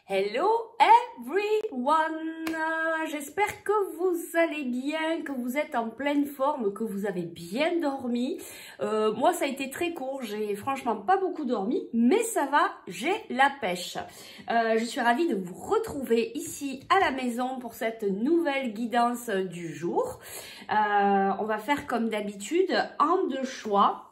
Hello everyone, j'espère que vous allez bien, que vous êtes en pleine forme, que vous avez bien dormi. Moi ça a été très court, j'ai franchement pas beaucoup dormi, mais ça va, j'ai la pêche. Je suis ravie de vous retrouver ici à la maison pour cette nouvelle guidance du jour. On va faire comme d'habitude en deux choix.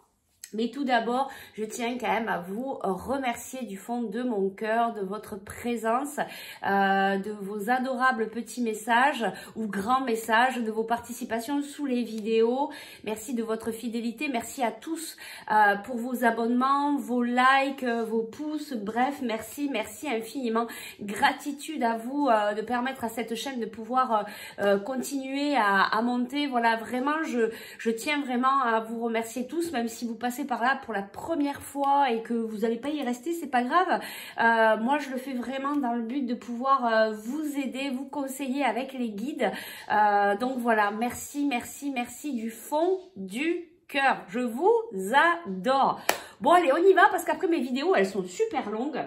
Mais tout d'abord, je tiens quand même à vous remercier du fond de mon cœur, de votre présence, de vos adorables petits messages ou grands messages, de vos participations sous les vidéos. Merci de votre fidélité, merci à tous pour vos abonnements, vos likes, vos pouces, bref, merci infiniment. Gratitude à vous de permettre à cette chaîne de pouvoir continuer à monter. Voilà, vraiment, je tiens vraiment à vous remercier tous, même si vous passez par là pour la première fois et que vous n'allez pas y rester, c'est pas grave. Moi je le fais vraiment dans le but de pouvoir vous aider, vous conseiller avec les guides. Donc voilà, merci du fond du cœur. Je vous adore. Bon allez, on y va parce qu'après mes vidéos elles sont super longues.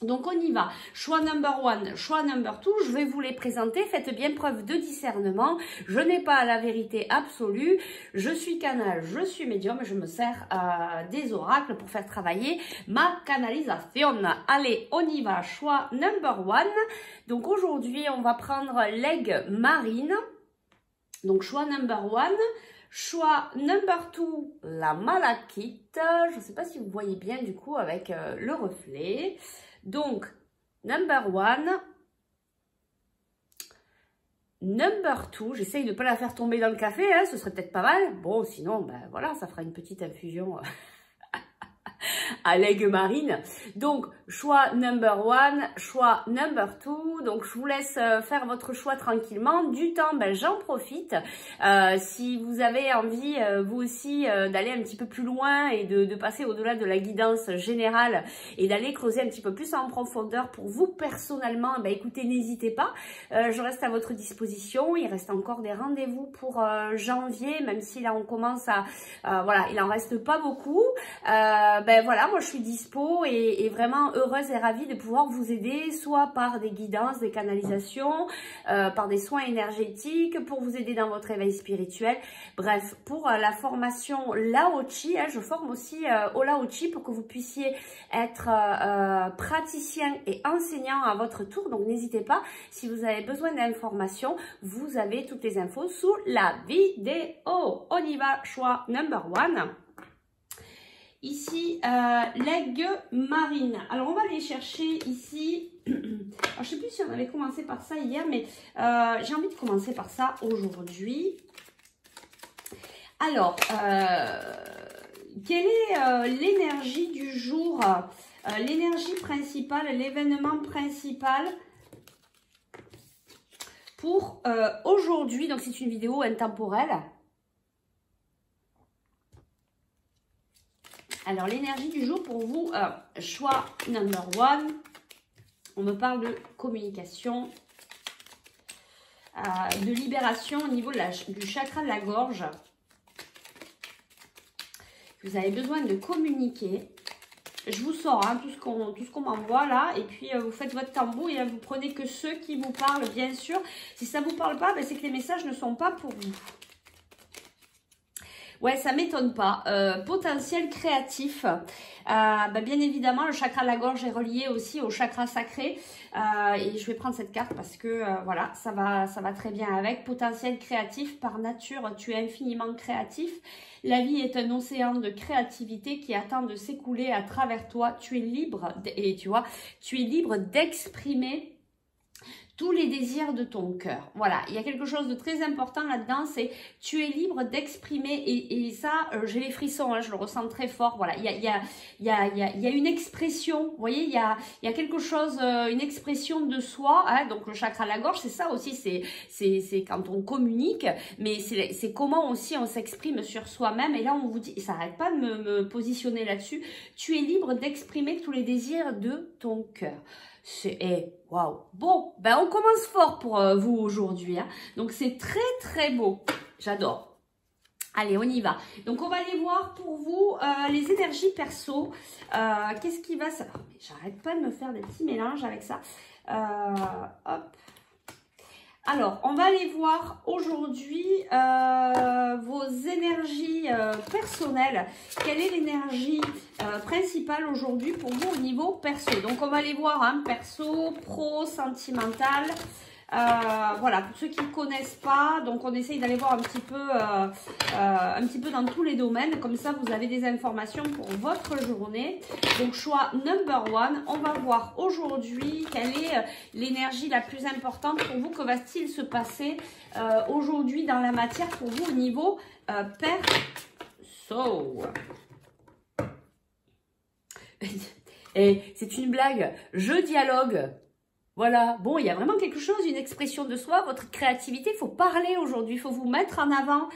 Donc on y va, choix number one, choix number two, je vais vous les présenter, faites bien preuve de discernement, je n'ai pas la vérité absolue, je suis canal, je suis médium, je me sers des oracles pour faire travailler ma canalisation. Allez, on y va, choix number one, donc aujourd'hui on va prendre l'aigle marine, donc choix number one. Choix number two, la malachite, je ne sais pas si vous voyez bien du coup avec le reflet. Donc, number one, number two, j'essaye de ne pas la faire tomber dans le café, hein, ce serait peut-être pas mal. Bon, sinon, ben voilà, ça fera une petite infusion à l'aigle marine. Donc, choix number one, choix number two. Donc, je vous laisse faire votre choix tranquillement. Du temps, ben, j'en profite. Si vous avez envie, vous aussi, d'aller un petit peu plus loin et de passer au-delà de la guidance générale et d'aller creuser un petit peu plus en profondeur pour vous personnellement, ben, écoutez, n'hésitez pas. Je reste à votre disposition. Il reste encore des rendez-vous pour janvier, même si là, on commence à... voilà, il en reste pas beaucoup. Ben voilà, moi je suis dispo et vraiment heureuse et ravie de pouvoir vous aider, soit par des guidances, des canalisations, par des soins énergétiques, pour vous aider dans votre éveil spirituel. Bref, pour la formation Lao-Chi, hein, je forme aussi au Lao-Chi pour que vous puissiez être praticien et enseignant à votre tour. Donc n'hésitez pas, si vous avez besoin d'informations, vous avez toutes les infos sous la vidéo. On y va, choix number one. Ici, l'aigle marine. Alors, on va aller chercher ici. Alors, je ne sais plus si on avait commencé par ça hier, mais j'ai envie de commencer par ça aujourd'hui. Alors, quelle est l'énergie du jour, l'énergie principale, l'événement principal pour aujourd'hui? Donc, c'est une vidéo intemporelle. Alors, l'énergie du jour pour vous, choix number one, on me parle de communication, de libération au niveau du chakra de la gorge. Vous avez besoin de communiquer. Je vous sors hein, tout ce qu'on m'envoie là, et puis vous faites votre tambour et là, vous prenez que ceux qui vous parlent, bien sûr. Si ça ne vous parle pas, ben, c'est que les messages ne sont pas pour vous. Ouais, ça m'étonne pas. Potentiel créatif. Bah, bien évidemment, le chakra de la gorge est relié aussi au chakra sacré. Et je vais prendre cette carte parce que voilà, ça va très bien avec. Potentiel créatif, par nature, tu es infiniment créatif. La vie est un océan de créativité qui attend de s'écouler à travers toi. Tu es libre, et tu vois, tu es libre d'exprimer tous les désirs de ton cœur. Voilà, il y a quelque chose de très important là-dedans, c'est tu es libre d'exprimer, et ça, j'ai les frissons, hein, je le ressens très fort. Voilà, il y a une expression, vous voyez, il y a quelque chose, une expression de soi, hein, donc le chakra de la gorge, c'est ça aussi, c'est quand on communique, mais c'est comment aussi on s'exprime sur soi-même, et là on vous dit, ça n'arrête pas de me positionner là-dessus, tu es libre d'exprimer tous les désirs de ton cœur. C'est waouh. Bon, ben on commence fort pour vous aujourd'hui. Hein. Donc c'est très beau. J'adore. Allez, on y va. Donc, on va aller voir pour vous les énergies perso. Qu'est-ce qui va... Oh, mais j'arrête pas de me faire des petits mélanges avec ça. Hop. Alors, on va aller voir aujourd'hui vos énergies personnelles. Quelle est l'énergie principale aujourd'hui pour vous au niveau perso? Donc, on va aller voir perso, pro, sentimental. Voilà, pour ceux qui ne connaissent pas, donc on essaye d'aller voir un petit peu dans tous les domaines, comme ça vous avez des informations pour votre journée. Donc choix number one, on va voir aujourd'hui quelle est l'énergie la plus importante pour vous, que va-t-il se passer aujourd'hui dans la matière pour vous au niveau perso. Et c'est une blague, je dialogue. Voilà, bon, il y a vraiment quelque chose, une expression de soi, votre créativité, il faut parler aujourd'hui, il faut vous mettre en avant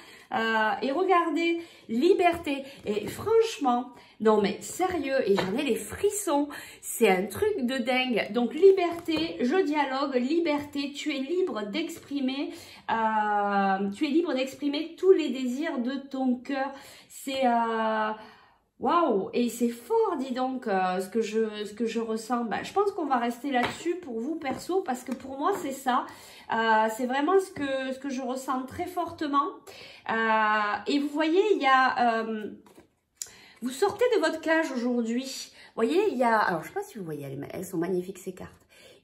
et regardez, liberté. Et franchement, non mais sérieux, et j'en ai les frissons, c'est un truc de dingue. Donc liberté, je dialogue, liberté, tu es libre d'exprimer, tous les désirs de ton cœur. C'est... Waouh, et c'est fort, dis donc, ce que je ressens. Ben, je pense qu'on va rester là-dessus pour vous perso, parce que pour moi c'est ça. C'est vraiment ce que je ressens très fortement. Et vous voyez, il y a, vous sortez de votre cage aujourd'hui. Vous voyez, il y a, alors je sais pas si vous voyez, elles sont magnifiques ces cartes.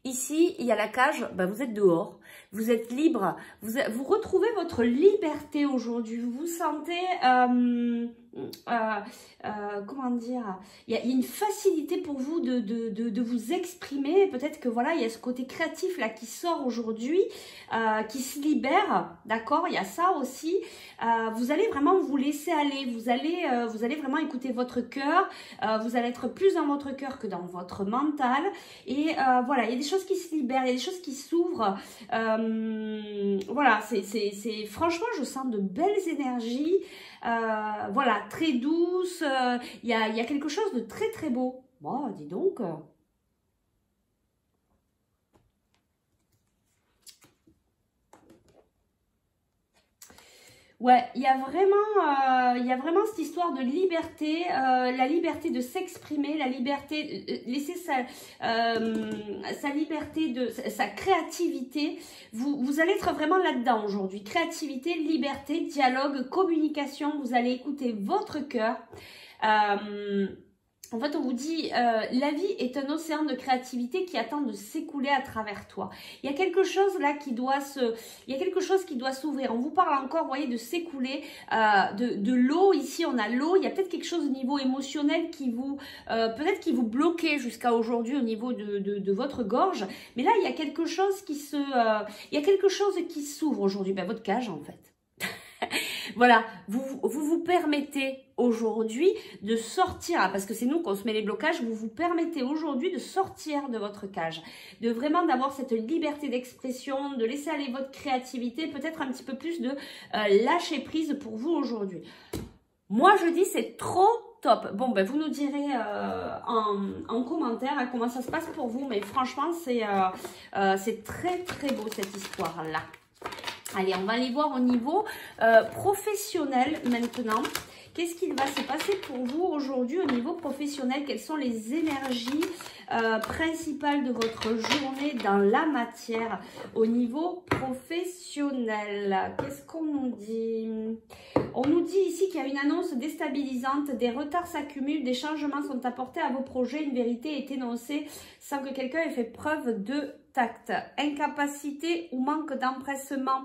Ici, il y a la cage, ben, vous êtes dehors, vous êtes libre, vous retrouvez votre liberté aujourd'hui, vous vous sentez, comment dire, il y a une facilité pour vous de vous exprimer. Peut-être que voilà, il y a ce côté créatif là qui sort aujourd'hui, qui se libère, d'accord, il y a ça aussi. Vous allez vraiment vous laisser aller, vous allez vraiment écouter votre cœur, vous allez être plus dans votre cœur que dans votre mental. Et voilà, il y a des choses qui se libèrent, il y a des choses qui s'ouvrent. Voilà, c'est franchement, je sens de belles énergies. Voilà, très douce, il y a quelque chose de très très beau. Bon, dis donc. Ouais, il y a vraiment cette histoire de liberté, la liberté de s'exprimer, la liberté, laisser sa liberté, sa créativité. Vous allez être vraiment là-dedans aujourd'hui. Créativité, liberté, dialogue, communication. Vous allez écouter votre cœur. En fait, on vous dit, la vie est un océan de créativité qui attend de s'écouler à travers toi. Il y a quelque chose là qui doit s'ouvrir. On vous parle encore, vous voyez, de s'écouler, de l'eau. Ici, on a l'eau. Il y a peut-être quelque chose au niveau émotionnel qui vous, peut-être qui vous bloquait jusqu'à aujourd'hui au niveau de votre gorge. Mais là, il y a quelque chose qui s'ouvre aujourd'hui. Ben, votre cage, en fait. Voilà, vous permettez aujourd'hui de sortir, parce que c'est nous qu'on se met les blocages, vous permettez aujourd'hui de sortir de votre cage, de vraiment d'avoir cette liberté d'expression, de laisser aller votre créativité, peut-être un petit peu plus de lâcher prise pour vous aujourd'hui. Moi, je dis c'est trop top. Bon, ben vous nous direz en commentaire comment ça se passe pour vous, mais franchement, c'est très très beau cette histoire-là. Allez, on va aller voir au niveau professionnel maintenant. Qu'est-ce qu'il va se passer pour vous aujourd'hui au niveau professionnel? Quelles sont les énergies principales de votre journée dans la matière au niveau professionnel? Qu'est-ce qu'on nous dit? On nous dit ici qu'il y a une annonce déstabilisante, des retards s'accumulent, des changements sont apportés à vos projets, une vérité est énoncée sans que quelqu'un ait fait preuve de tact. Incapacité ou manque d'empressement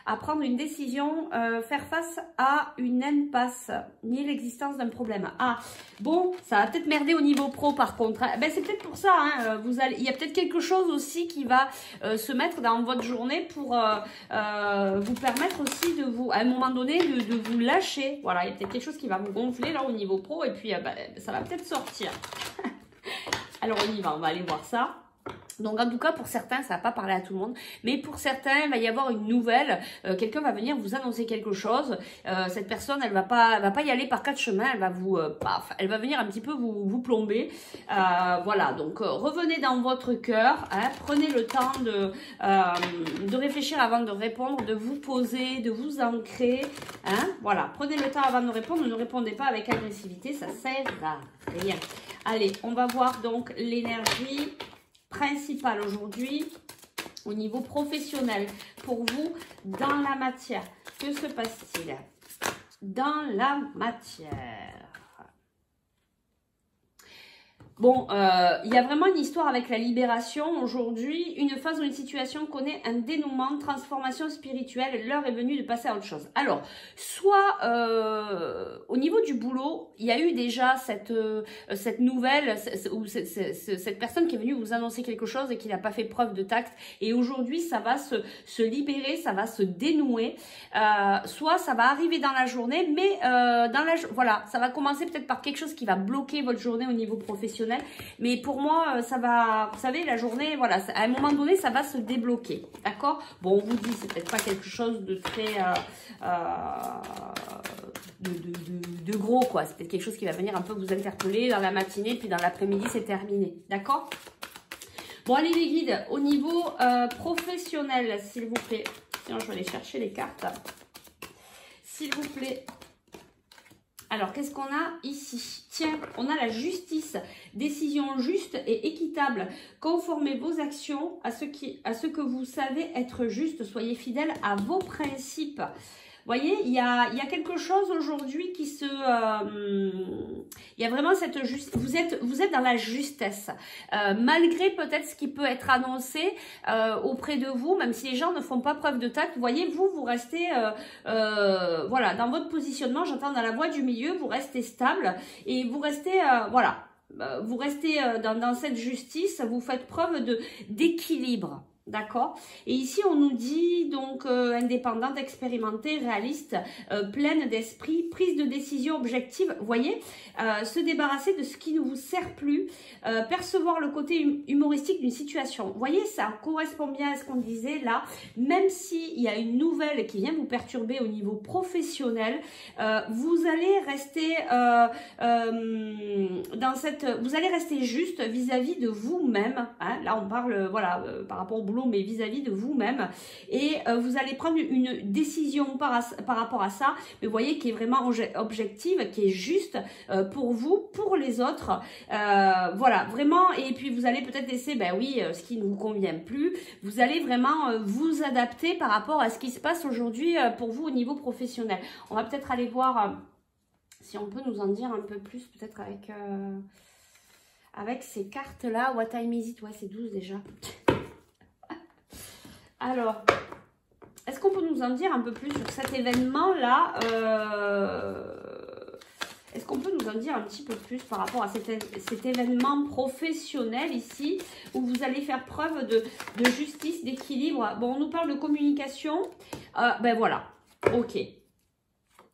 à prendre une décision, faire face à une impasse, nier l'existence d'un problème. Ah, bon, ça va peut-être merder au niveau pro par contre. Ben, c'est peut-être pour ça, hein, il y a peut-être quelque chose aussi qui va se mettre dans votre journée pour vous permettre aussi à un moment donné, de vous lâcher. Voilà, il y a peut-être quelque chose qui va vous gonfler là au niveau pro et puis ben, ça va peut-être sortir. Alors on y va, on va aller voir ça. Donc en tout cas pour certains, ça va pas parler à tout le monde, mais pour certains il va y avoir une nouvelle, quelqu'un va venir vous annoncer quelque chose, cette personne elle va pas y aller par quatre chemins, elle va vous elle va venir un petit peu vous plomber, voilà. Donc revenez dans votre cœur, hein, prenez le temps de réfléchir avant de répondre, de vous poser, de vous ancrer, hein, voilà, prenez le temps avant de répondre, ne répondez pas avec agressivité, ça sert à rien. Allez, on va voir donc l'énergie principal aujourd'hui au niveau professionnel pour vous dans la matière. Que se passe-t-il dans la matière? Bon, il y a vraiment une histoire avec la libération aujourd'hui, une phase où une situation connaît un dénouement, transformation spirituelle, l'heure est venue de passer à autre chose. Alors, soit au niveau du boulot, il y a eu déjà cette nouvelle, ou cette personne qui est venue vous annoncer quelque chose et qui n'a pas fait preuve de tact, et aujourd'hui ça va se libérer, ça va se dénouer, soit ça va arriver dans la journée, mais voilà, ça va commencer peut-être par quelque chose qui va bloquer votre journée au niveau professionnel. Mais pour moi, ça va, vous savez, la journée, voilà, à un moment donné, ça va se débloquer, d'accord? Bon, on vous dit, c'est peut-être pas quelque chose de très, de gros, quoi. C'est peut-être quelque chose qui va venir un peu vous interpeller dans la matinée, puis dans l'après-midi, c'est terminé, d'accord? Bon, allez les guides, au niveau professionnel, s'il vous plaît. Sinon, je vais aller chercher les cartes. S'il vous plaît. Alors, qu'est-ce qu'on a ici? Tiens, on a la justice, décision juste et équitable. Conformez vos actions à ce que vous savez être juste. Soyez fidèles à vos principes. Voyez, il y a quelque chose aujourd'hui qui se... il y a vraiment cette justice. Vous êtes dans la justesse. Malgré peut-être ce qui peut être annoncé auprès de vous, même si les gens ne font pas preuve de tact, vous voyez, vous restez... voilà, dans votre positionnement, j'entends dans la voie du milieu, vous restez stable et vous restez... voilà, vous restez dans cette justice, vous faites preuve d'équilibre. D'accord. Et ici, on nous dit donc indépendante, expérimentée, réaliste, pleine d'esprit, prise de décision objective. Vous voyez, se débarrasser de ce qui ne vous sert plus, percevoir le côté humoristique d'une situation. Vous voyez, ça correspond bien à ce qu'on disait là. Même s'il y a une nouvelle qui vient vous perturber au niveau professionnel, vous allez rester vous allez rester juste vis-à-vis de vous-même. Hein. Là, on parle, voilà, par rapport au boulot, mais vis-à-vis de vous-même, et vous allez prendre une décision par rapport à ça, mais vous voyez, qui est vraiment objective, qui est juste pour vous, pour les autres, voilà, vraiment. Et puis vous allez peut-être laisser, ben oui, ce qui ne vous convient plus, vous allez vraiment vous adapter par rapport à ce qui se passe aujourd'hui pour vous au niveau professionnel. On va peut-être aller voir si on peut nous en dire un peu plus, peut-être avec ces cartes-là. What time is it? Ouais, c'est 12 déjà. Alors, est-ce qu'on peut nous en dire un peu plus sur cet événement-là? Est-ce qu'on peut nous en dire un petit peu plus par rapport à cet événement professionnel ici, où vous allez faire preuve de justice, d'équilibre? Bon, on nous parle de communication. Ben voilà, ok.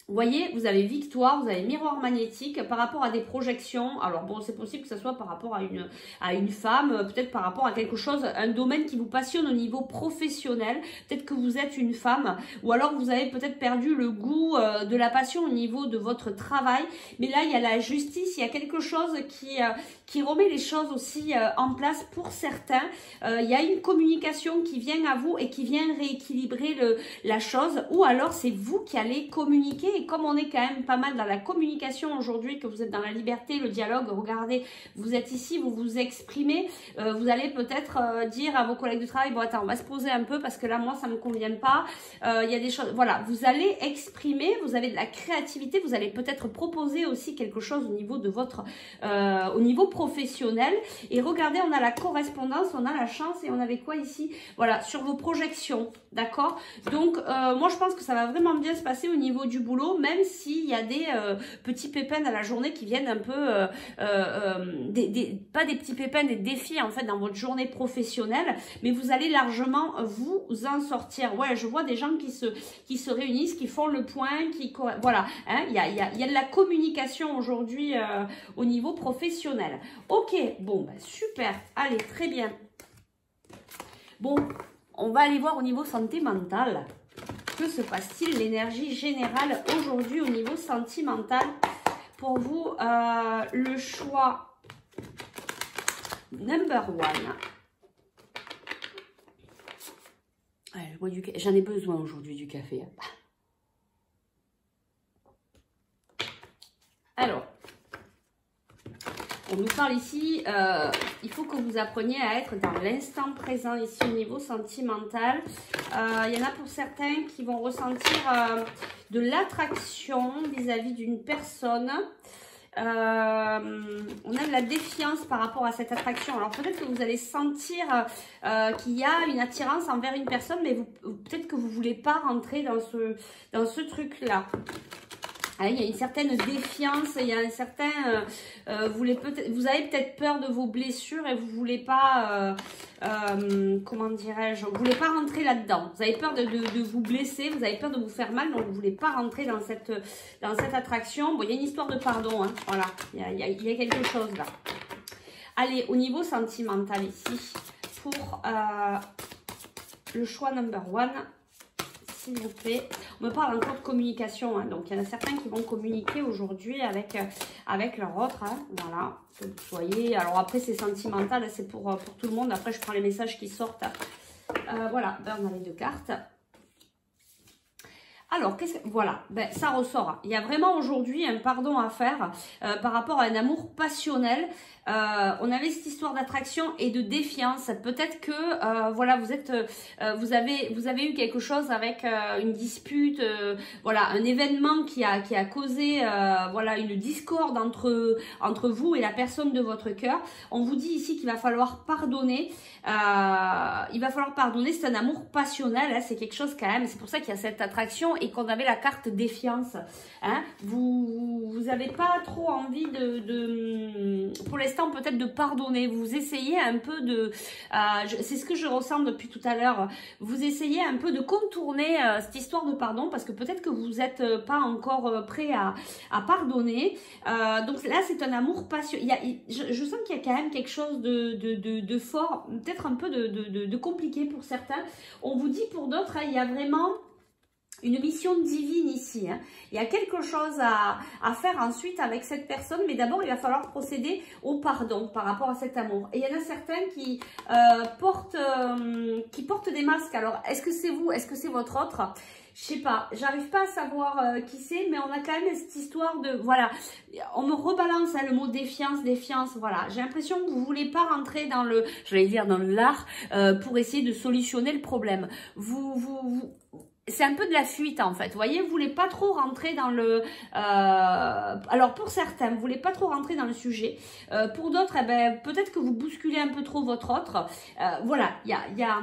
Vous voyez, vous avez victoire, vous avez miroir magnétique par rapport à des projections. Alors bon, c'est possible que ce soit par rapport à une femme, peut-être par rapport à quelque chose, un domaine qui vous passionne au niveau professionnel. Peut-être que vous êtes une femme, ou alors vous avez peut-être perdu le goût de la passion au niveau de votre travail. Mais là, il y a la justice, il y a quelque chose qui remet les choses aussi en place pour certains. Il y a une communication qui vient à vous et qui vient rééquilibrer la chose, ou alors c'est vous qui allez communiquer. Et comme on est quand même pas mal dans la communication aujourd'hui, que vous êtes dans la liberté, le dialogue, regardez, vous êtes ici, vous vous exprimez, vous allez peut-être dire à vos collègues de travail, bon attends, on va se poser un peu parce que là moi ça me convient pas, il y a des choses, voilà, vous allez exprimer, vous avez de la créativité, vous allez peut-être proposer aussi quelque chose au niveau de votre, au niveau professionnel. Et regardez, on a la correspondance, on a la chance, et on avait quoi ici? Voilà, sur vos projections, d'accord? Donc moi je pense que ça va vraiment bien se passer au niveau du boulot, même s'il y a des petits pépins à la journée qui viennent un peu, pas des petits pépins, des défis en fait dans votre journée professionnelle, mais vous allez largement vous en sortir. Ouais, je vois des gens qui se réunissent, qui font le point, voilà, hein, il y a de la communication aujourd'hui au niveau professionnel. Ok, bon, bah, super, allez, très bien. Bon, on va aller voir au niveau santé mentale. Que se passe-t-il, l'énergie générale aujourd'hui au niveau sentimental pour vous? Le choix number one. J'en ai besoin aujourd'hui du café. Alors, on nous parle ici, il faut que vous appreniez à être dans l'instant présent ici au niveau sentimental. Il y en a pour certains qui vont ressentir de l'attraction vis-à-vis d'une personne. On a de la défiance par rapport à cette attraction. Alors peut-être que vous allez sentir qu'il y a une attirance envers une personne, mais peut-être que vous ne voulez pas rentrer dans ce truc-là. Il y a une certaine défiance, il y a un certain... vous avez peut-être peur de vos blessures et vous ne voulez pas... comment dirais-je, vous ne voulez pas rentrer là-dedans. Vous avez peur de vous blesser, vous avez peur de vous faire mal, donc vous ne voulez pas rentrer dans cette attraction. Bon, il y a une histoire de pardon, hein, voilà, il y a quelque chose là. Allez, au niveau sentimental ici, pour le choix number one, s'il vous plaît. On me parle encore de communication, hein, donc il y en a certains qui vont communiquer aujourd'hui avec leur autre, hein, voilà, que vous soyez, alors après c'est sentimental, c'est pour tout le monde, après je prends les messages qui sortent, voilà, ben, on a les deux cartes. Alors, voilà, ben, ça ressort. Il y a vraiment aujourd'hui un pardon à faire par rapport à un amour passionnel. On avait cette histoire d'attraction et de défiance. Peut-être que voilà, vous avez eu quelque chose avec une dispute, voilà, un événement qui a causé voilà, une discorde entre vous et la personne de votre cœur. On vous dit ici qu'il va falloir pardonner. Il va falloir pardonner. C'est un amour passionnel. Hein, c'est quelque chose quand même. C'est pour ça qu'il y a cette attraction. Et qu'on avait la carte défiance, hein, vous n'avez pas trop envie pour l'instant peut-être de pardonner, vous essayez un peu de, c'est ce que je ressens depuis tout à l'heure, vous essayez un peu de contourner cette histoire de pardon parce que peut-être que vous n'êtes pas encore prêt à pardonner, donc là c'est un amour passionnel, je sens qu'il y a quand même quelque chose de fort, peut-être un peu de compliqué pour certains, on vous dit pour d'autres, hein, il y a vraiment une mission divine ici, hein. Il y a quelque chose à faire ensuite avec cette personne, mais d'abord il va falloir procéder au pardon par rapport à cet amour. Et il y en a certains qui portent des masques. Alors est-ce que c'est vous, est-ce que c'est votre autre? Je sais pas, j'arrive pas à savoir qui c'est, mais on a quand même cette histoire de, voilà, on me rebalance hein, le mot défiance, voilà. J'ai l'impression que vous voulez pas rentrer dans le, j'allais dire dans l'art, pour essayer de solutionner le problème. C'est un peu de la fuite en fait, vous voyez, vous voulez pas trop rentrer dans le... alors pour certains, vous voulez pas trop rentrer dans le sujet. Pour d'autres, eh ben, peut-être que vous bousculez un peu trop votre autre. Voilà, il y a...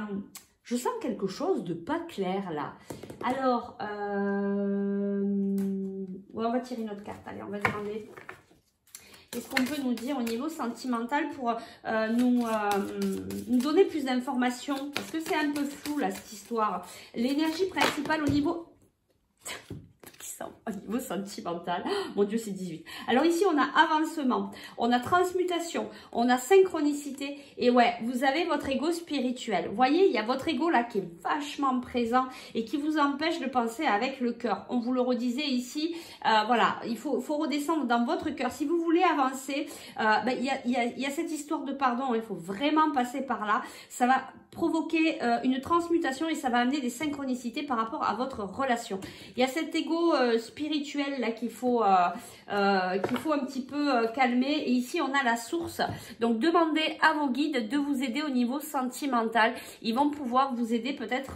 Je sens quelque chose de pas clair là. Alors, ouais, on va tirer une autre carte, allez, on va demander... Qu'est-ce qu'on peut nous dire au niveau sentimental pour nous donner plus d'informations? Parce que c'est un peu flou là cette histoire. L'énergie principale au niveau... au niveau sentimental. Oh, mon Dieu, c'est 18. Alors ici, on a avancement, on a transmutation, on a synchronicité. Et ouais, vous avez votre ego spirituel. Vous voyez, il y a votre ego là qui est vachement présent et qui vous empêche de penser avec le cœur. On vous le redisait ici. Voilà, il faut redescendre dans votre cœur. Si vous voulez avancer, ben, il y a cette histoire de pardon. Il faut vraiment passer par là. Ça va provoquer une transmutation et ça va amener des synchronicités par rapport à votre relation. Il y a cet ego spirituel là qu'il faut un petit peu calmer. Et ici on a la source. Donc demandez à vos guides de vous aider au niveau sentimental. Ils vont pouvoir vous aider peut-être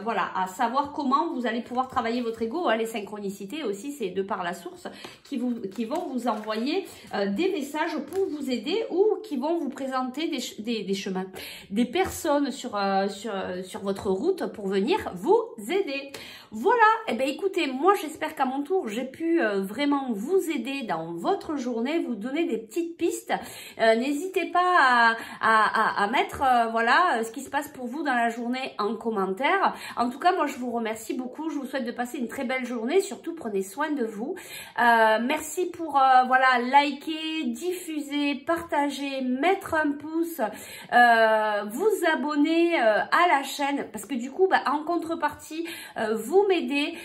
voilà, à savoir comment vous allez pouvoir travailler votre ego. Hein. Les synchronicités aussi, c'est de par la source qui vont vous envoyer des messages pour vous aider ou qui vont vous présenter des chemins, des personnes sur votre route pour venir vous aider. Voilà, et bien écoutez, moi j'espère qu'à mon tour j'ai pu vraiment vous aider dans votre journée, vous donner des petites pistes. N'hésitez pas à mettre voilà ce qui se passe pour vous dans la journée en commentaire. En tout cas, moi je vous remercie beaucoup, je vous souhaite de passer une très belle journée, surtout prenez soin de vous. Merci pour voilà, liker, diffuser, partager, mettre un pouce, vous abonner à la chaîne parce que du coup, bah, en contrepartie, vous m'aidez,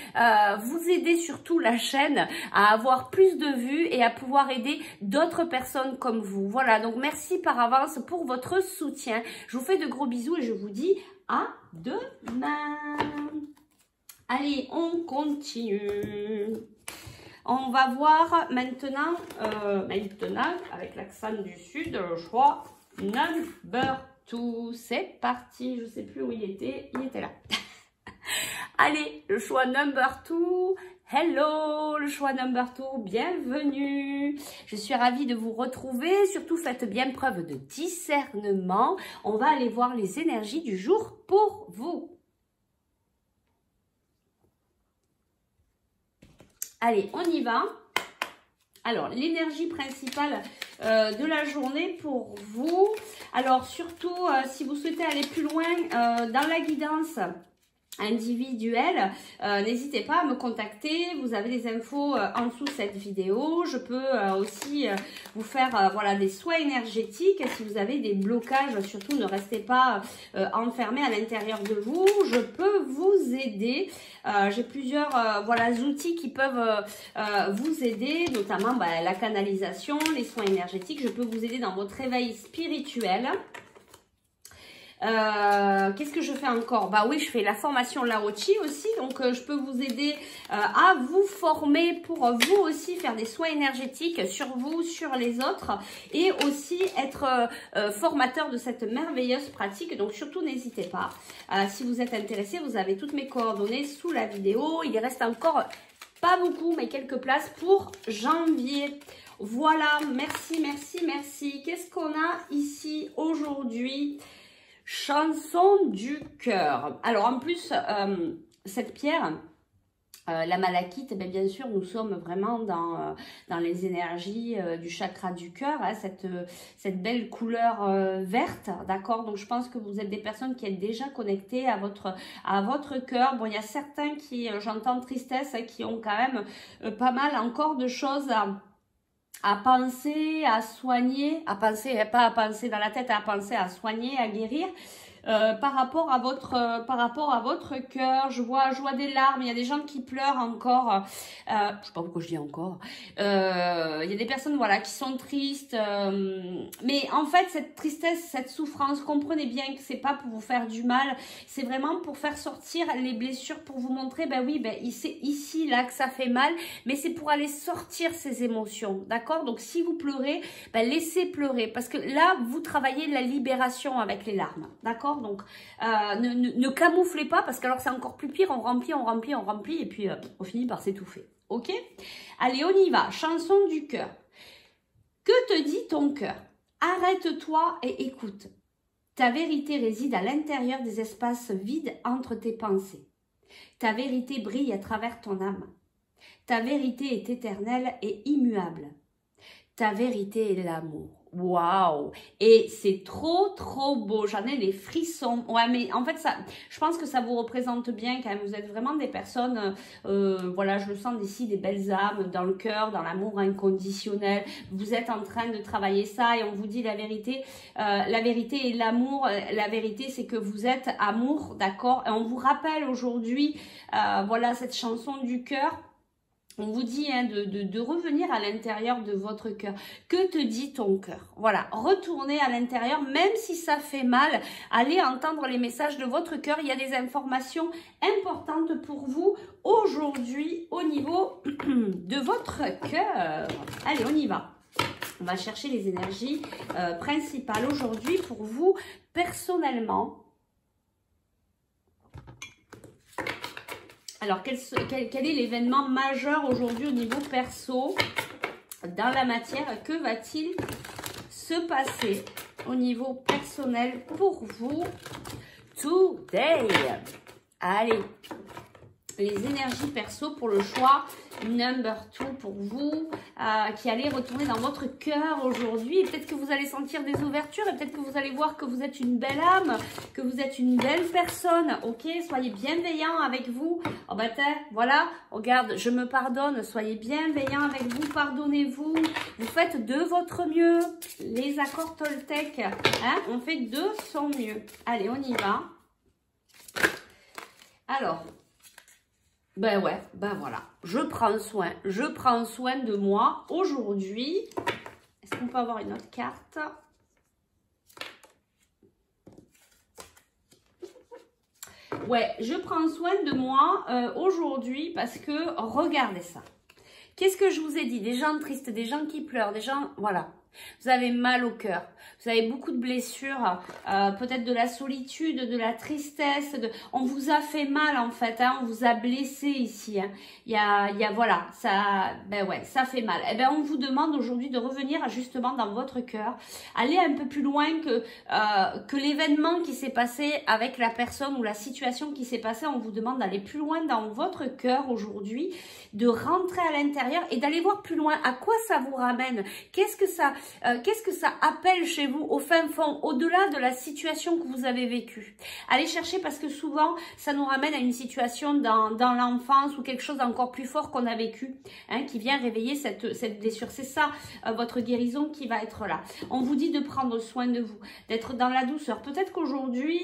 vous aidez surtout la chaîne à avoir plus de vues et à pouvoir aider d'autres personnes comme vous. Voilà, donc merci par avance pour votre soutien. Je vous fais de gros bisous et je vous dis à demain. Allez, on continue. On va voir maintenant, avec l'accent du sud, le choix number 2. C'est parti, je ne sais plus où il était là. Allez, le choix number 2. Hello, le choix number 2, bienvenue. Je suis ravie de vous retrouver. Surtout, faites bien preuve de discernement. On va aller voir les énergies du jour pour vous. Allez, on y va. Alors, l'énergie principale de la journée pour vous. Alors, surtout, si vous souhaitez aller plus loin dans la guidance individuelle, n'hésitez pas à me contacter. Vous avez les infos en dessous de cette vidéo. Je peux aussi vous faire voilà, des soins énergétiques. Si vous avez des blocages, surtout ne restez pas enfermés à l'intérieur de vous. Je peux vous aider. J'ai plusieurs voilà, outils qui peuvent vous aider, notamment bah, la canalisation, les soins énergétiques. Je peux vous aider dans votre réveil spirituel. Qu'est-ce que je fais encore? Bah oui, je fais la formation Lao-Chi aussi, donc je peux vous aider à vous former pour vous aussi faire des soins énergétiques sur vous, sur les autres et aussi être formateur de cette merveilleuse pratique. Donc surtout n'hésitez pas, si vous êtes intéressé, vous avez toutes mes coordonnées sous la vidéo. Il reste encore pas beaucoup, mais quelques places pour janvier. Voilà, merci, merci, merci. Qu'est-ce qu'on a ici aujourd'hui? Chanson du cœur. Alors en plus, cette pierre, la malachite, eh bien sûr, nous sommes vraiment dans les énergies du chakra du cœur, hein, cette belle couleur verte, d'accord? Donc je pense que vous êtes des personnes qui êtes déjà connectées à votre cœur. Bon, il y a certains qui, j'entends tristesse, qui ont quand même pas mal encore de choses à penser, à soigner, à penser, pas à penser dans la tête, à penser, à soigner, à guérir. Par rapport à votre cœur, je vois des larmes, il y a des gens qui pleurent encore, je sais pas pourquoi je dis encore, il y a des personnes voilà qui sont tristes, mais en fait cette tristesse, cette souffrance, comprenez bien que c'est pas pour vous faire du mal, c'est vraiment pour faire sortir les blessures, pour vous montrer, ben oui, ben c'est ici là que ça fait mal, mais c'est pour aller sortir ces émotions, d'accord? Donc si vous pleurez, ben laissez pleurer, parce que là vous travaillez la libération avec les larmes, d'accord? Donc, ne camouflez pas parce que alors c'est encore plus pire, on remplit et puis on finit par s'étouffer. Ok? Allez, on y va. Chanson du cœur. Que te dit ton cœur? Arrête-toi et écoute. Ta vérité réside à l'intérieur des espaces vides entre tes pensées. Ta vérité brille à travers ton âme. Ta vérité est éternelle et immuable. Ta vérité est l'amour. Waouh! Et c'est trop beau. J'en ai les frissons. Ouais, mais en fait, ça, je pense que ça vous représente bien quand même. Vous êtes vraiment des personnes, voilà, je le sens d'ici, des belles âmes, dans le cœur, dans l'amour inconditionnel. Vous êtes en train de travailler ça et on vous dit la vérité. La vérité et l'amour. La vérité, c'est que vous êtes amour, d'accord? Et on vous rappelle aujourd'hui, voilà, cette chanson du cœur. On vous dit hein, de revenir à l'intérieur de votre cœur. Que te dit ton cœur? Voilà, retournez à l'intérieur, même si ça fait mal, allez entendre les messages de votre cœur. Il y a des informations importantes pour vous aujourd'hui au niveau de votre cœur. Allez, on y va. On va chercher les énergies principales aujourd'hui pour vous personnellement. Alors, quel est l'événement majeur aujourd'hui au niveau perso dans la matière? Que va-t-il se passer au niveau personnel pour vous today? Allez, les énergies perso pour le choix Number 2 pour vous, qui allez retourner dans votre cœur aujourd'hui. Peut-être que vous allez sentir des ouvertures et peut-être que vous allez voir que vous êtes une belle âme, que vous êtes une belle personne. Ok, soyez bienveillants avec vous. Oh bah voilà, regarde, je me pardonne. Soyez bienveillants avec vous, pardonnez-vous. Vous faites de votre mieux. Les accords Toltec, hein, on fait de son mieux. Allez, on y va. Alors... ben ouais, ben voilà, je prends soin de moi aujourd'hui. Est-ce qu'on peut avoir une autre carte? Ouais, je prends soin de moi aujourd'hui parce que, regardez ça. Qu'est-ce que je vous ai dit? Des gens tristes, des gens qui pleurent, des gens, voilà. Vous avez mal au cœur, vous avez beaucoup de blessures, peut-être de la solitude, de la tristesse, on vous a fait mal en fait, hein, on vous a blessé ici. Hein. Il y a voilà, ça, ben ouais, ça fait mal. Eh ben on vous demande aujourd'hui de revenir justement dans votre cœur, aller un peu plus loin que l'événement qui s'est passé avec la personne ou la situation qui s'est passée. On vous demande d'aller plus loin dans votre cœur aujourd'hui, de rentrer à l'intérieur et d'aller voir plus loin. À quoi ça vous ramène? Qu'est-ce que ça appelle chez vous au fin fond, au-delà de la situation que vous avez vécue? Allez chercher parce que souvent, ça nous ramène à une situation dans l'enfance ou quelque chose d'encore plus fort qu'on a vécu, hein, qui vient réveiller cette blessure. C'est ça, votre guérison qui va être là. On vous dit de prendre soin de vous, d'être dans la douceur. Peut-être qu'aujourd'hui,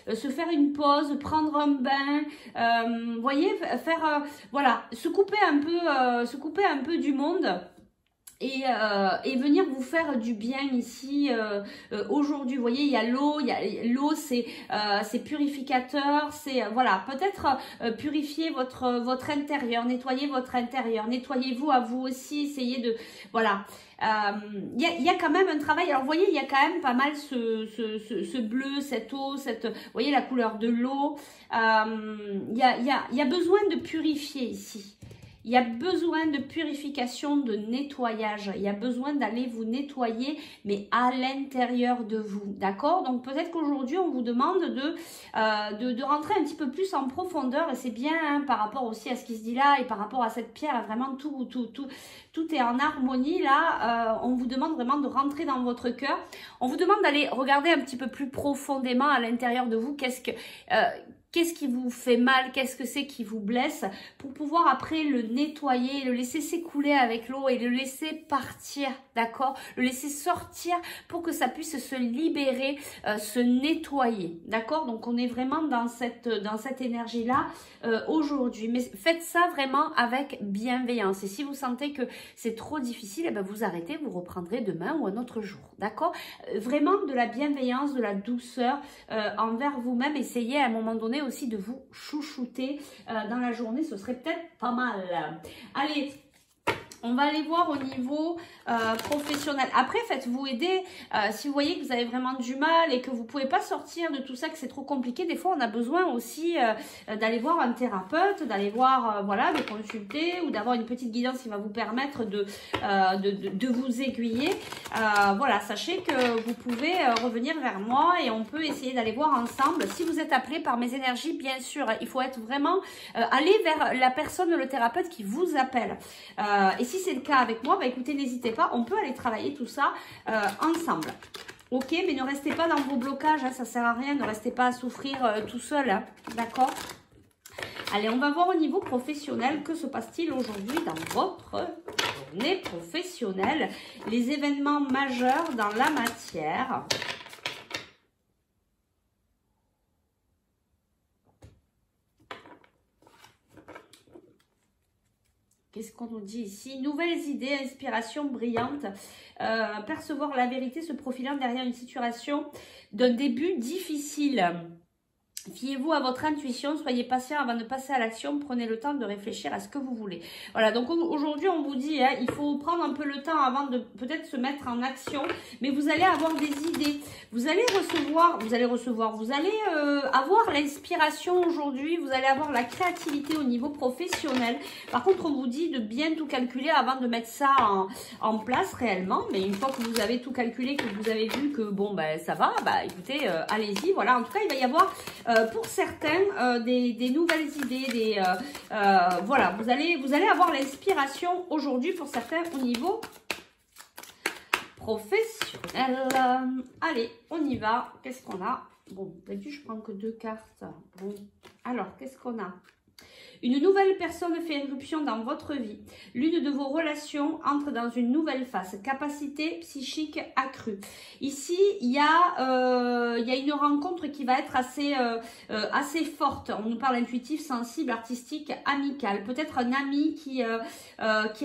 se faire une pause, prendre un bain, voyez, faire, voilà, se couper un peu du monde. Et venir vous faire du bien ici aujourd'hui. Vous voyez, il y a l'eau, c'est purificateur, c'est voilà, peut-être purifier votre intérieur, nettoyer votre intérieur, nettoyez-vous à vous aussi, essayez de voilà. Il y a quand même un travail. Alors vous voyez, il y a quand même pas mal ce bleu, cette eau, vous voyez la couleur de l'eau. Il y a besoin de purifier ici. Il y a besoin de purification, de nettoyage. Il y a besoin d'aller vous nettoyer, mais à l'intérieur de vous. D'accord? Donc peut-être qu'aujourd'hui, on vous demande de rentrer un petit peu plus en profondeur. Et c'est bien hein, par rapport aussi à ce qui se dit là et par rapport à cette pierre. Vraiment, tout est en harmonie. Là, on vous demande vraiment de rentrer dans votre cœur. On vous demande d'aller regarder un petit peu plus profondément à l'intérieur de vous. Qu'est-ce qui vous fait mal? Qu'est-ce que c'est qui vous blesse? Pour pouvoir après le nettoyer, le laisser s'écouler avec l'eau et le laisser partir, d'accord? Le laisser sortir pour que ça puisse se libérer, se nettoyer, d'accord? Donc on est vraiment dans cette énergie-là aujourd'hui. Mais faites ça vraiment avec bienveillance. Et si vous sentez que c'est trop difficile, eh ben vous arrêtez, vous reprendrez demain ou un autre jour, d'accord? Vraiment de la bienveillance, de la douceur envers vous-même. Essayez à un moment donné aussi de vous chouchouter dans la journée, ce serait peut-être pas mal. Allez, on va aller voir au niveau professionnel. Après, faites-vous aider. Si vous voyez que vous avez vraiment du mal et que vous ne pouvez pas sortir de tout ça, que c'est trop compliqué, des fois, on a besoin aussi d'aller voir un thérapeute, d'aller voir, voilà, de consulter ou d'avoir une petite guidance qui va vous permettre de vous aiguiller. Voilà, sachez que vous pouvez revenir vers moi et on peut essayer d'aller voir ensemble. Si vous êtes appelé par mes énergies, bien sûr, il faut être vraiment aller vers la personne, le thérapeute qui vous appelle. Et si c'est le cas avec moi, bah écoutez, n'hésitez pas, on peut aller travailler tout ça ensemble. Ok, mais ne restez pas dans vos blocages, hein, ça sert à rien, ne restez pas à souffrir tout seul, hein, d'accord? Allez, on va voir au niveau professionnel, que se passe-t-il aujourd'hui dans votre journée professionnelle? Les événements majeurs dans la matière. Qu'est-ce qu'on nous dit ici? Nouvelles idées, inspiration brillante, percevoir la vérité se profilant derrière une situation d'un début difficile. Fiez-vous à votre intuition, soyez patient avant de passer à l'action, prenez le temps de réfléchir à ce que vous voulez. Voilà, donc aujourd'hui on vous dit, hein, il faut prendre un peu le temps avant de peut-être se mettre en action, mais vous allez avoir des idées, vous allez avoir l'inspiration aujourd'hui, vous allez avoir la créativité au niveau professionnel. Par contre, on vous dit de bien tout calculer avant de mettre ça en place réellement, mais une fois que vous avez tout calculé, que vous avez vu que bon, ben ça va, bah écoutez, allez-y, voilà, en tout cas il va y avoir pour certains, des nouvelles idées, voilà, vous allez avoir l'inspiration aujourd'hui pour certains au niveau professionnel. Allez, on y va. Qu'est-ce qu'on a? Bon, d'habitude, je prends que 2 cartes. Bon, alors, qu'est-ce qu'on a? Une nouvelle personne fait irruption dans votre vie. L'une de vos relations entre dans une nouvelle phase. Capacité psychique accrue. Ici, il y a une rencontre qui va être assez forte. On nous parle intuitif, sensible, artistique, amical. Peut-être un ami qui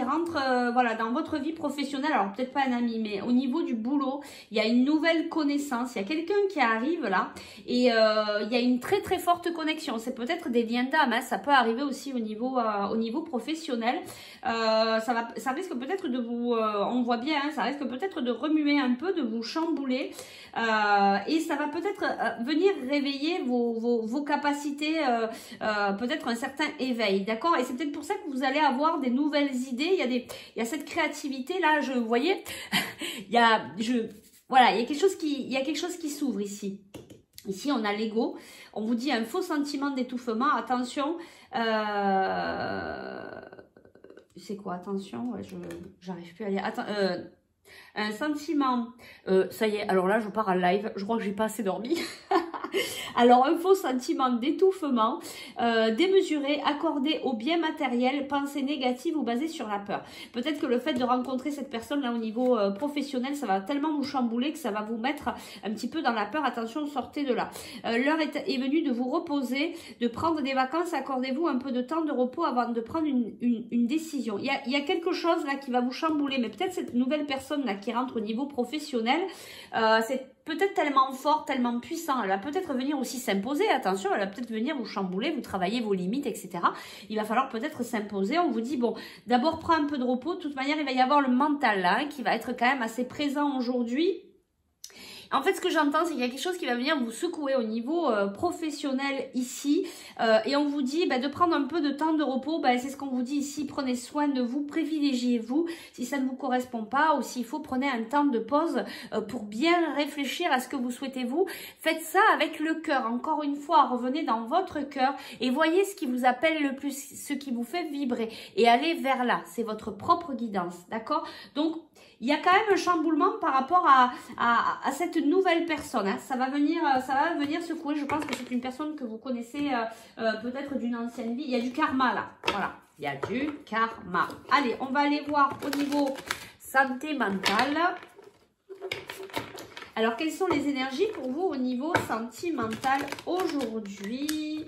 rentre voilà, dans votre vie professionnelle. Alors, peut-être pas un ami, mais au niveau du boulot, il y a une nouvelle connaissance. Il y a quelqu'un qui arrive là et il y a une très très forte connexion. C'est peut-être des liens d'âme, hein. Ça peut arriver aussi au niveau professionnel. Ça risque peut-être de vous, on voit bien, hein, ça risque peut-être de remuer un peu, de vous chambouler et ça va peut-être venir réveiller vos capacités, peut-être un certain éveil, d'accord? Et c'est peut-être pour ça que vous allez avoir des nouvelles idées. Il y a cette créativité là, vous voyez, voilà, il y a quelque chose qui s'ouvre ici. Ici, on a l'ego. On vous dit un faux sentiment d'étouffement. Attention. C'est quoi? Attention. Ouais, j'arrive plus à lire. Attends, un sentiment. Ça y est. Alors là, je pars en live. Je crois que j'ai pas assez dormi. Alors, un faux sentiment d'étouffement, démesuré, accordé au bien matériel, pensée négative ou basée sur la peur. Peut-être que le fait de rencontrer cette personne-là au niveau professionnel, ça va tellement vous chambouler que ça va vous mettre un petit peu dans la peur. Attention, sortez de là. L'heure est venue de vous reposer, de prendre des vacances. Accordez-vous un peu de temps de repos avant de prendre une décision. Il y a quelque chose là qui va vous chambouler, mais peut-être cette nouvelle personne-là qui rentre au niveau professionnel, c'est peut-être tellement fort, tellement puissant, elle va peut-être venir aussi s'imposer, attention, elle va peut-être venir vous chambouler, vous travailler vos limites, etc. Il va falloir peut-être s'imposer, on vous dit, bon, d'abord prends un peu de repos, de toute manière, il va y avoir le mental là, hein, qui va être quand même assez présent aujourd'hui. En fait, ce que j'entends, c'est qu'il y a quelque chose qui va venir vous secouer au niveau professionnel ici. Et on vous dit de prendre un peu de temps de repos. C'est ce qu'on vous dit ici. Prenez soin de vous, privilégiez-vous. Si ça ne vous correspond pas ou s'il faut, prenez un temps de pause pour bien réfléchir à ce que vous souhaitez vous. Faites ça avec le cœur. Encore une fois, revenez dans votre cœur et voyez ce qui vous appelle le plus, ce qui vous fait vibrer. Et allez vers là. C'est votre propre guidance. D'accord? Donc, il y a quand même un chamboulement par rapport à cette nouvelle personne. Hein. Ça va venir secouer. Je pense que c'est une personne que vous connaissez peut-être d'une ancienne vie. Il y a du karma là. Voilà. Il y a du karma. Allez, on va aller voir au niveau santé mentale. Alors, quelles sont les énergies pour vous au niveau sentimental aujourd'hui ?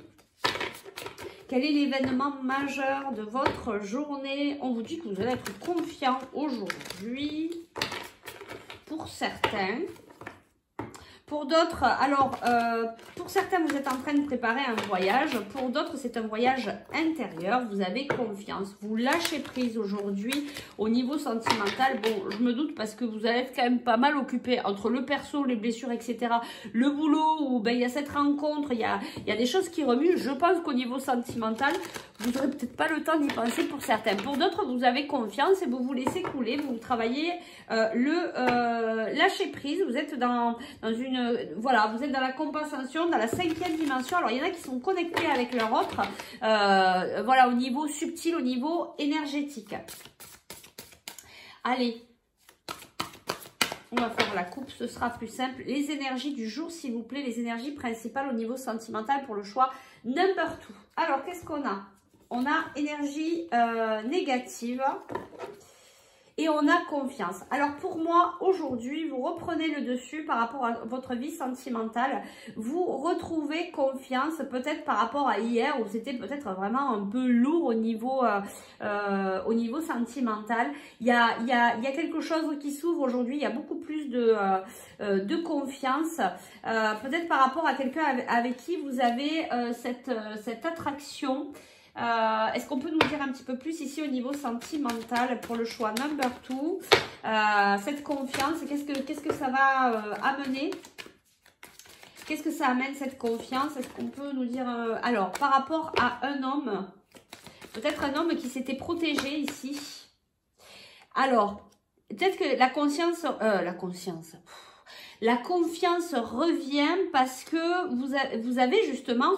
Quel est l'événement majeur de votre journée? On vous dit que vous allez être confiant aujourd'hui. Pour certains. Pour d'autres, alors, pour certains, vous êtes en train de préparer un voyage. Pour d'autres, c'est un voyage intérieur. Vous avez confiance. Vous lâchez prise aujourd'hui au niveau sentimental. Bon, je me doute parce que vous allez être quand même pas mal occupé entre le perso, les blessures, etc. Le boulot où il y a cette rencontre, il y a des choses qui remuent. Je pense qu'au niveau sentimental, vous n'aurez peut-être pas le temps d'y penser pour certains. Pour d'autres, vous avez confiance et vous vous laissez couler. Vous travaillez lâcher prise. Vous êtes dans une... Voilà, vous êtes dans la compensation, dans la 5e dimension. Alors, il y en a qui sont connectés avec leur autre. Voilà, au niveau subtil, au niveau énergétique. Allez. On va faire la coupe, ce sera plus simple. Les énergies du jour, s'il vous plaît. Les énergies principales au niveau sentimental pour le choix number 2. Alors, qu'est-ce qu'on a? On a énergie négative. Et on a confiance. Alors pour moi, aujourd'hui, vous reprenez le dessus par rapport à votre vie sentimentale. Vous retrouvez confiance peut-être par rapport à hier où c'était peut-être vraiment un peu lourd au niveau sentimental. Il y a quelque chose qui s'ouvre aujourd'hui. Il y a beaucoup plus de confiance. Peut-être par rapport à quelqu'un avec qui vous avez cette attraction. Est-ce qu'on peut nous dire un petit peu plus ici au niveau sentimental pour le choix number 2, cette confiance, qu'est-ce que ça va amener? Qu'est-ce que ça amène cette confiance? Est-ce qu'on peut nous dire alors par rapport à un homme, peut-être un homme qui s'était protégé ici. Alors peut-être que la conscience La confiance revient parce que vous avez justement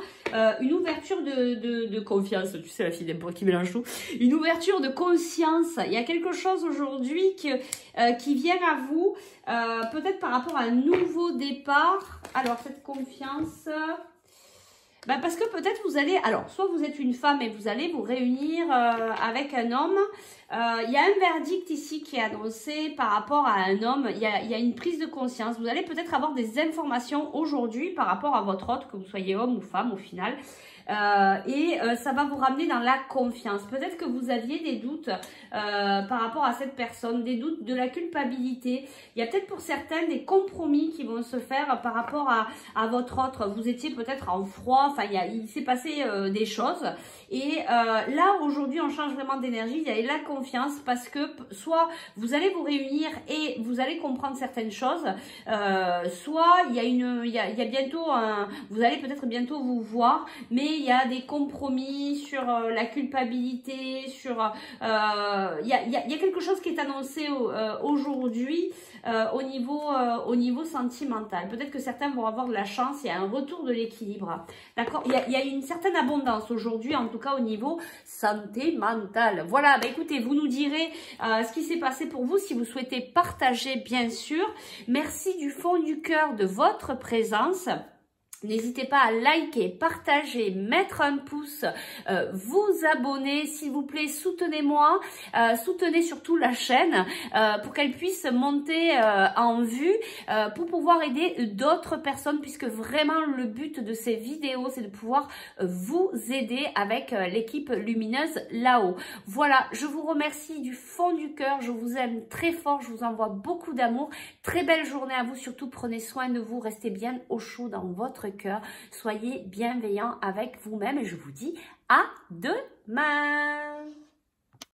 une ouverture de confiance. Tu sais, la fille d'impôt qui mélange tout. Une ouverture de conscience. Il y a quelque chose aujourd'hui qui vient à vous, peut-être par rapport à un nouveau départ. Alors, cette confiance... Ben parce que peut-être vous allez, alors soit vous êtes une femme et vous allez vous réunir avec un homme. Il y a un verdict ici qui est annoncé par rapport à un homme. Il y a une prise de conscience. Vous allez peut-être avoir des informations aujourd'hui par rapport à votre hôte, que vous soyez homme ou femme au final. Ça va vous ramener dans la confiance. Peut-être que vous aviez des doutes par rapport à cette personne, des doutes de la culpabilité. Il y a peut-être pour certains des compromis qui vont se faire par rapport à votre autre. Vous étiez peut-être en froid, enfin il s'est passé des choses. Et là aujourd'hui on change vraiment d'énergie, il y a la confiance parce que soit vous allez vous réunir et vous allez comprendre certaines choses, soit il y a bientôt vous allez peut-être bientôt vous voir, mais il y a des compromis sur la culpabilité, sur il y a quelque chose qui est annoncé aujourd'hui au niveau sentimental. Peut-être que certains vont avoir de la chance, il y a un retour de l'équilibre. D'accord, il y a une certaine abondance aujourd'hui, en tout cas au niveau santé mentale. Voilà, bah écoutez, vous nous direz ce qui s'est passé pour vous, si vous souhaitez partager, bien sûr. Merci du fond du cœur de votre présence. N'hésitez pas à liker, partager, mettre un pouce, vous abonner, s'il vous plaît, soutenez-moi, soutenez surtout la chaîne pour qu'elle puisse monter en vue, pour pouvoir aider d'autres personnes, puisque vraiment le but de ces vidéos, c'est de pouvoir vous aider avec l'équipe lumineuse là-haut. Voilà, je vous remercie du fond du cœur, je vous aime très fort, je vous envoie beaucoup d'amour, très belle journée à vous, surtout prenez soin de vous, restez bien au chaud dans votre cœur, soyez bienveillants avec vous-même et je vous dis à demain.